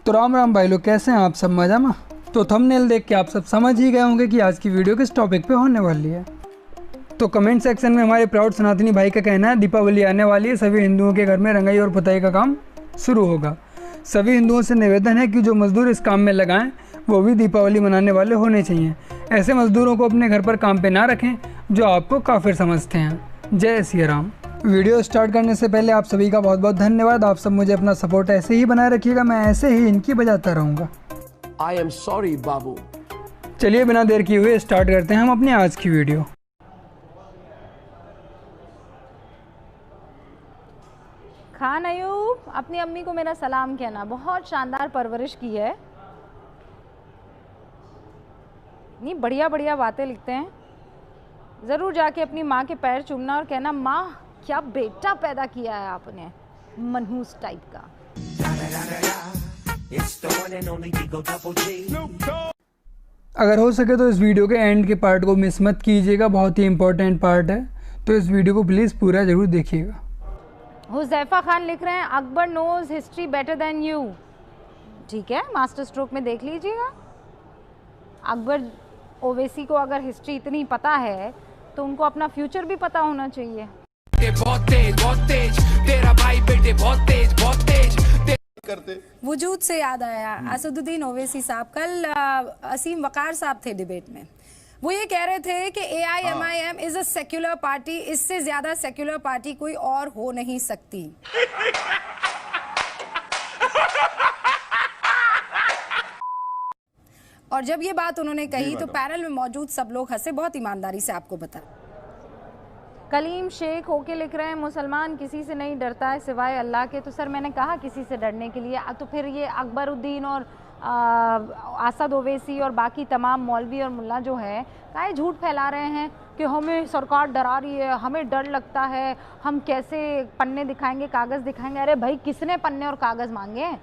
तो राम राम भाई लोग, कैसे हैं आप सब? मजा में? तो थंबनेल देख के आप सब समझ ही गए होंगे कि आज की वीडियो किस टॉपिक पे होने वाली है। तो कमेंट सेक्शन में हमारे प्राउड सनातनी भाई का कहना है दीपावली आने वाली है, सभी हिंदुओं के घर में रंगाई और पुताई का काम शुरू होगा। सभी हिंदुओं से निवेदन है कि जो मजदूर इस काम में लगाएं वो भी दीपावली मनाने वाले होने चाहिए। ऐसे मजदूरों को अपने घर पर काम पे ना रखें जो आपको काफिर समझते हैं। जय सिया राम। वीडियो स्टार्ट करने से पहले आप सभी का बहुत बहुत धन्यवाद। आप सब मुझे अपना सपोर्ट ऐसे ही बनाए रखिएगा, मैं ऐसे ही इनकी बजाता रहूँगा। I am sorry, बाबू। चलिए बिना देर किए हुए स्टार्ट करते हैं हम अपनी आज की वीडियो। खान अयूब, अपनी अम्मी को मेरा सलाम कहना, बहुत शानदार परवरिश की है। नहीं, बढ़िया बढ़िया बातें लिखते हैं। ज़रूर जाके अपनी माँ के पैर चूमना और कहना माँ क्या बेटा पैदा किया है आपने, मनहूस टाइप का। अगर हो सके तो इस वीडियो के एंड के पार्ट को मिस मत कीजिएगा, बहुत ही इंपॉर्टेंट पार्ट है, तो इस वीडियो को प्लीज़ पूरा ज़रूर देखिएगा। हुज़ैफा खान लिख रहे हैं Akbar knows history better than you. ठीक है, मास्टर स्ट्रोक में देख लीजिएगा। अकबर ओवैसी को अगर हिस्ट्री इतनी पता है तो उनको अपना फ्यूचर भी पता होना चाहिए। बहुत तेज, तेरा भाई बेटे बहुत तेज करते। वजूद से याद आया, असदुद्दीन ओवैसी साहब कल असीम वकार साहब थे डिबेट में। वो ये कह रहे थे कि AIMIM is a secular party, इससे ज्यादा सेक्युलर पार्टी कोई और हो नहीं सकती। और जब ये बात उन्होंने कही तो पैनल में मौजूद सब लोग हंसे। बहुत ईमानदारी से आपको बता। कलीम शेख होके लिख रहे हैं मुसलमान किसी से नहीं डरता है सिवाय अल्लाह के। तो सर मैंने कहा किसी से डरने के लिए, तो फिर ये अकबरुद्दीन और असद ओवैसी और बाकी तमाम मौलवी और मुल्ला जो है काहे झूठ फैला रहे हैं कि हमें सरकार डरा रही है, हमें डर लगता है, हम कैसे पन्ने दिखाएंगे, कागज़ दिखाएंगे। अरे भाई, किसने पन्ने और कागज़ मांगे हैं?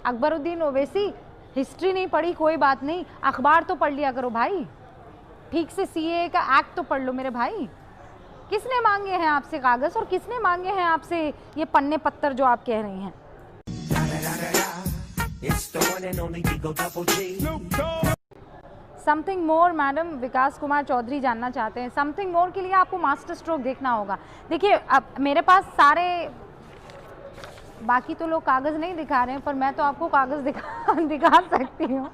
अकबरुद्दीन ओवैसी हिस्ट्री नहीं पढ़ी कोई बात नहीं, अखबार तो पढ़ लिया करो भाई, ठीक से CAA का एक्ट तो पढ़ लो मेरे भाई। किसने मांगे हैं आपसे कागज़ और किसने मांगे हैं आपसे ये पन्ने पत्तर जो आप कह रही हैं? समथिंग मोर मैडम विकास कुमार चौधरी जानना चाहते हैं। समथिंग मोर के लिए आपको मास्टर स्ट्रोक देखना होगा। देखिए, अब मेरे पास सारे बाकी तो लोग कागज़ नहीं दिखा रहे हैं, पर मैं तो आपको कागज़ दिखा सकती हूँ।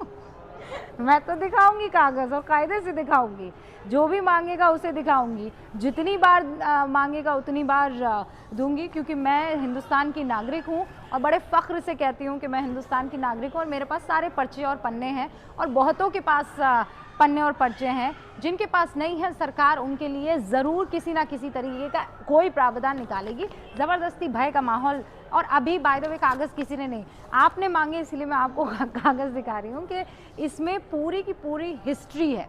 मैं तो दिखाऊंगी कागज़ और कायदे से दिखाऊंगी। जो भी मांगेगा उसे दिखाऊंगी, जितनी बार मांगेगा उतनी बार दूंगी, क्योंकि मैं हिंदुस्तान की नागरिक हूँ और बड़े फ़ख्र से कहती हूँ कि मैं हिंदुस्तान की नागरिक हूँ। और मेरे पास सारे पर्चे और पन्ने हैं और बहुतों के पास पन्ने और पर्चे हैं। जिनके पास नहीं है, सरकार उनके लिए ज़रूर किसी ना किसी तरीके का कोई प्रावधान निकालेगी। ज़बरदस्ती भय का माहौल। और अभी बाय द वे कागज़ किसी ने नहीं, आपने मांगे, इसलिए मैं आपको कागज़ दिखा रही हूँ कि इसमें पूरी की पूरी हिस्ट्री है।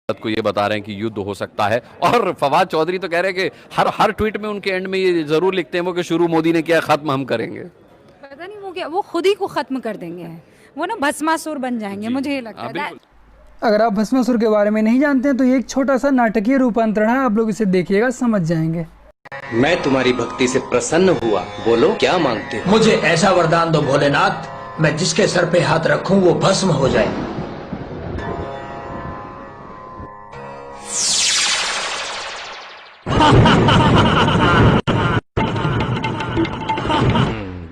को ये बता रहे हैं कि युद्ध हो सकता है, और फवाद चौधरी तो कह रहे हैं कि हर ट्वीट में उनके एंड में ये जरूर लिखते हैं वो कि शुरू मोदी ने किया, खत्म हम करेंगे। पता नहीं वो क्या, वो खुद ही को खत्म कर देंगे, वो ना भस्मासुर बन जाएंगे, मुझे ये लगता है। अगर आप भस्मासुर के बारे में नहीं जानते हैं तो ये एक छोटा सा नाटकीय रूपांतरण है, आप लोग इसे देखिएगा, समझ जाएंगे। मैं तुम्हारी भक्ति से प्रसन्न हुआ, बोलो क्या मांगते हो? मुझे ऐसा वरदान दो भोलेनाथ, मैं जिसके सर पे हाथ रखूं वो भस्म हो जाए।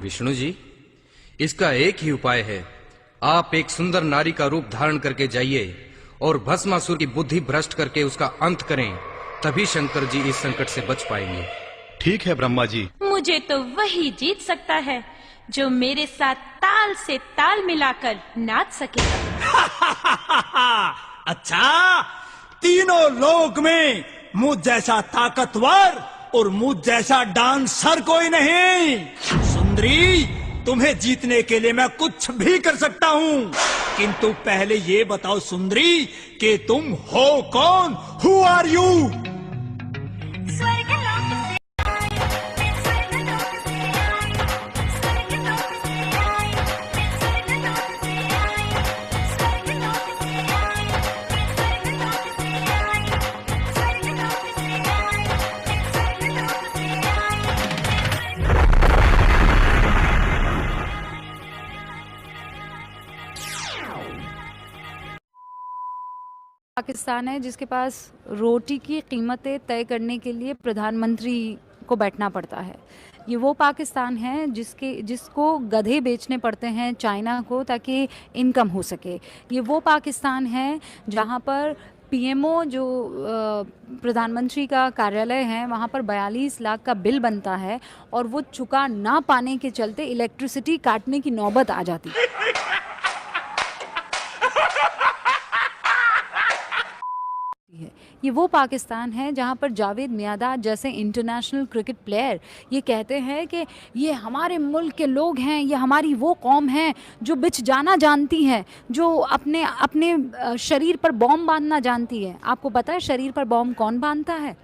विष्णु जी, इसका एक ही उपाय है। आप एक सुंदर नारी का रूप धारण करके जाइए और भस्मासुर की बुद्धि भ्रष्ट करके उसका अंत करें, तभी शंकर जी इस संकट से बच पाएंगे। ठीक है ब्रह्मा जी। मुझे तो वही जीत सकता है जो मेरे साथ ताल से ताल मिलाकर नाच सकेगा। अच्छा, तीनों लोक में मुझ जैसा ताकतवर और मुझ जैसा डांसर कोई नहीं। सुंदरी, तुम्हें जीतने के लिए मैं कुछ भी कर सकता हूँ, किंतु पहले ये बताओ सुंदरी कि तुम हो कौन? Who are you? पाकिस्तान है जिसके पास रोटी की कीमतें तय करने के लिए प्रधानमंत्री को बैठना पड़ता है। ये वो पाकिस्तान है जिसको गधे बेचने पड़ते हैं चाइना को ताकि इनकम हो सके। ये वो पाकिस्तान है जहाँ पर पीएमओ जो प्रधानमंत्री का कार्यालय है वहाँ पर 42 लाख का बिल बनता है और वो चुका ना पाने के चलते इलेक्ट्रिसिटी काटने की नौबत आ जाती है। ये वो पाकिस्तान है जहाँ पर जावेद मियांदाद जैसे इंटरनेशनल क्रिकेट प्लेयर ये कहते हैं कि ये हमारे मुल्क के लोग हैं, ये हमारी वो कौम है जो बिच जाना जानती है, जो अपने अपने शरीर पर बॉम्ब बांधना जानती है। आपको पता है शरीर पर बॉम्ब कौन बांधता है?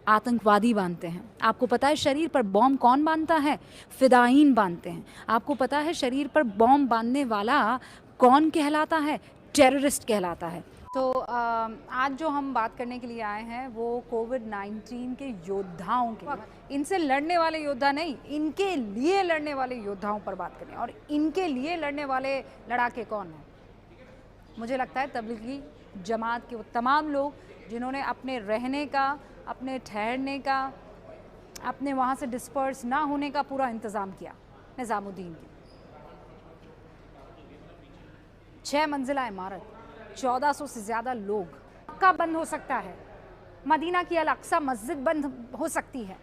आतंकवादी बांधते हैं। आपको पता है शरीर पर बॉम्ब कौन बांधता है? फिदाईन बांधते हैं। आपको पता है शरीर पर बॉम्ब बांधने वाला कौन कहलाता है? टेररिस्ट कहलाता है। तो आज जो हम बात करने के लिए आए हैं वो कोविड-19 के योद्धाओं के, इनसे लड़ने वाले योद्धा नहीं, इनके लिए लड़ने वाले योद्धाओं पर बात करें। और इनके लिए लड़ने वाले लड़ाके कौन हैं? मुझे लगता है तबलीगी जमात के वो तमाम लोग जिन्होंने अपने रहने का, अपने ठहरने का, अपने वहाँ से डिस्पर्स ना होने का पूरा इंतज़ाम किया। निज़ामुद्दीन की 6 मंजिला इमारत, 1400 से ज़्यादा लोग, मक्का बंद हो सकता है, मदीना की अल अक्सा मस्जिद बंद हो सकती है,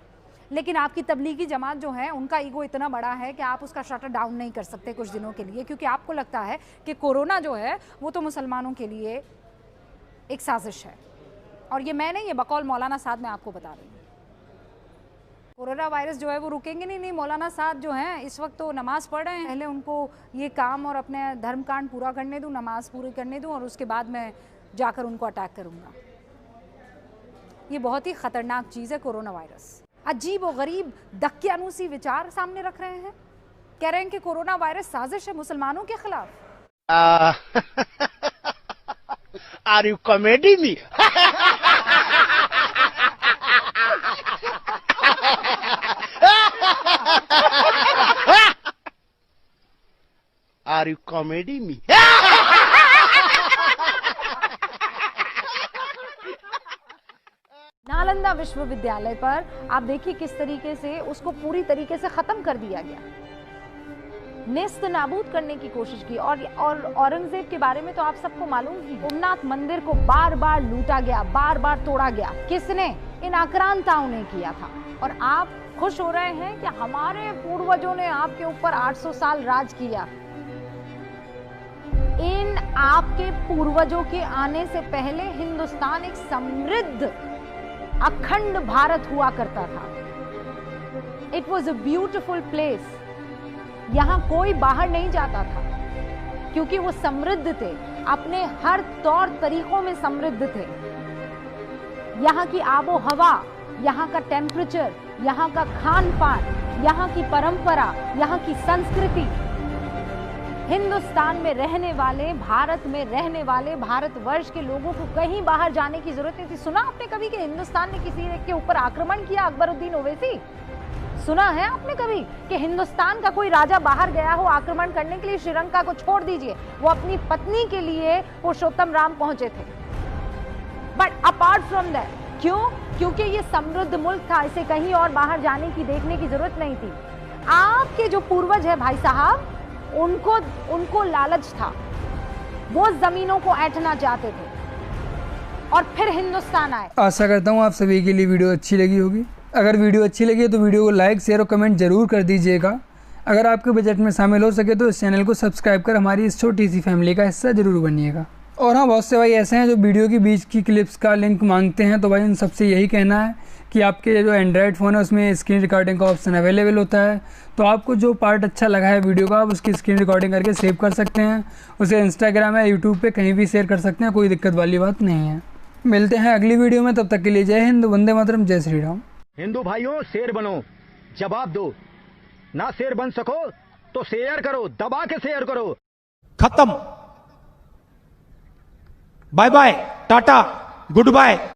लेकिन आपकी तबलीगी जमात जो है उनका ईगो इतना बड़ा है कि आप उसका शटर डाउन नहीं कर सकते कुछ दिनों के लिए, क्योंकि आपको लगता है कि कोरोना जो है वो तो मुसलमानों के लिए एक साजिश है। और ये मैं नहीं, ये बकौल मौलाना साद मैं आपको बता रही हूँ। कोरोना वायरस जो है वो रुकेंगे नहीं। मौलाना साहब जो हैं इस वक्त तो नमाज़ पढ़ रहे हैं, पहले उनको ये काम और अपने धर्म कांड पूरा करने दूं, नमाज पूरी करने दूं और उसके बाद मैं जाकर उनको अटैक करूंगा। ये बहुत ही ख़तरनाक चीज़ है कोरोना वायरस। अजीब व गरीब दक्यानूसी विचार सामने रख रहे हैं, कह रहे हैं कि कोरोना वायरस साजिश है मुसलमानों के खिलाफ। Are you comedy me? Are you comedy me? Nalanda विश्वविद्यालय पर आप देखिए किस तरीके से उसको पूरी तरीके से खत्म कर दिया गया, नेस्त नाबूद करने की कोशिश की। और औरंगजेब के बारे में तो आप सबको मालूम ही, सोमनाथ मंदिर को बार बार लूटा गया, बार बार तोड़ा गया। किसने? इन आक्रांताओं ने किया था। और आप खुश हो रहे हैं कि हमारे पूर्वजों ने आपके ऊपर 800 साल राज किया। इन आपके पूर्वजों के आने से पहले हिंदुस्तान एक समृद्ध अखंड भारत हुआ करता था। It was a beautiful place. यहाँ कोई बाहर नहीं जाता था क्योंकि वो समृद्ध थे, अपने हर तौर तरीकों में समृद्ध थे। यहाँ की आबो हवा, यहाँ का टेम्परेचर, यहाँ का खान पान, यहाँ की परंपरा, यहाँ की संस्कृति, हिंदुस्तान में रहने वाले, भारत में रहने वाले भारतवर्ष के लोगों को कहीं बाहर जाने की जरूरत नहीं थी। सुना आपने कभी कि हिंदुस्तान ने किसी के ऊपर आक्रमण किया? अकबरुद्दीन ओवैसी, सुना है आपने कभी कि हिंदुस्तान का कोई राजा बाहर गया हो आक्रमण करने के लिए? श्रीलंका को छोड़ दीजिए, वो अपनी पत्नी के लिए पुरुषोत्तम राम पहुंचे थे। बट अपार्ट फ्रॉम दैट, क्यों? क्योंकि ये समृद्ध मुल्क था, इसे कहीं और बाहर जाने की, देखने की जरूरत नहीं थी। आपके जो पूर्वज है भाई साहब, उनको लालच था, वो जमीनों को ऐंठना चाहते थे और फिर हिंदुस्तान आए। आशा करता हूँ आप सभी के लिए वीडियो अच्छी लगी होगी। अगर वीडियो अच्छी लगी है तो वीडियो को लाइक, शेयर और कमेंट जरूर कर दीजिएगा। अगर आपके बजट में शामिल हो सके तो इस चैनल को सब्सक्राइब कर हमारी इस छोटी सी फैमिली का हिस्सा जरूर बनिएगा। और हाँ, बहुत से भाई ऐसे हैं जो वीडियो के बीच की क्लिप्स का लिंक मांगते हैं, तो भाई उन सबसे यही कहना है कि आपके जो एंड्रॉयड फ़ोन है उसमें स्क्रीन रिकॉर्डिंग का ऑप्शन अवेलेबल होता है। तो आपको जो पार्ट अच्छा लगा है वीडियो का, आप उसकी स्क्रीन रिकॉर्डिंग करके सेव कर सकते हैं, उसे इंस्टाग्राम या यूट्यूब पे कहीं भी शेयर कर सकते हैं, कोई दिक्कत वाली बात नहीं है। मिलते हैं अगली वीडियो में, तब तक के लिए जय हिंद, वंदे मातरम, जय श्री राम। हिंदू भाइयों, शेर बनो, जवाब दो। ना शेर बन सको तो शेयर करो, दबा के शेयर करो। खत्म। बाय बाय, टाटा, गुड बाय।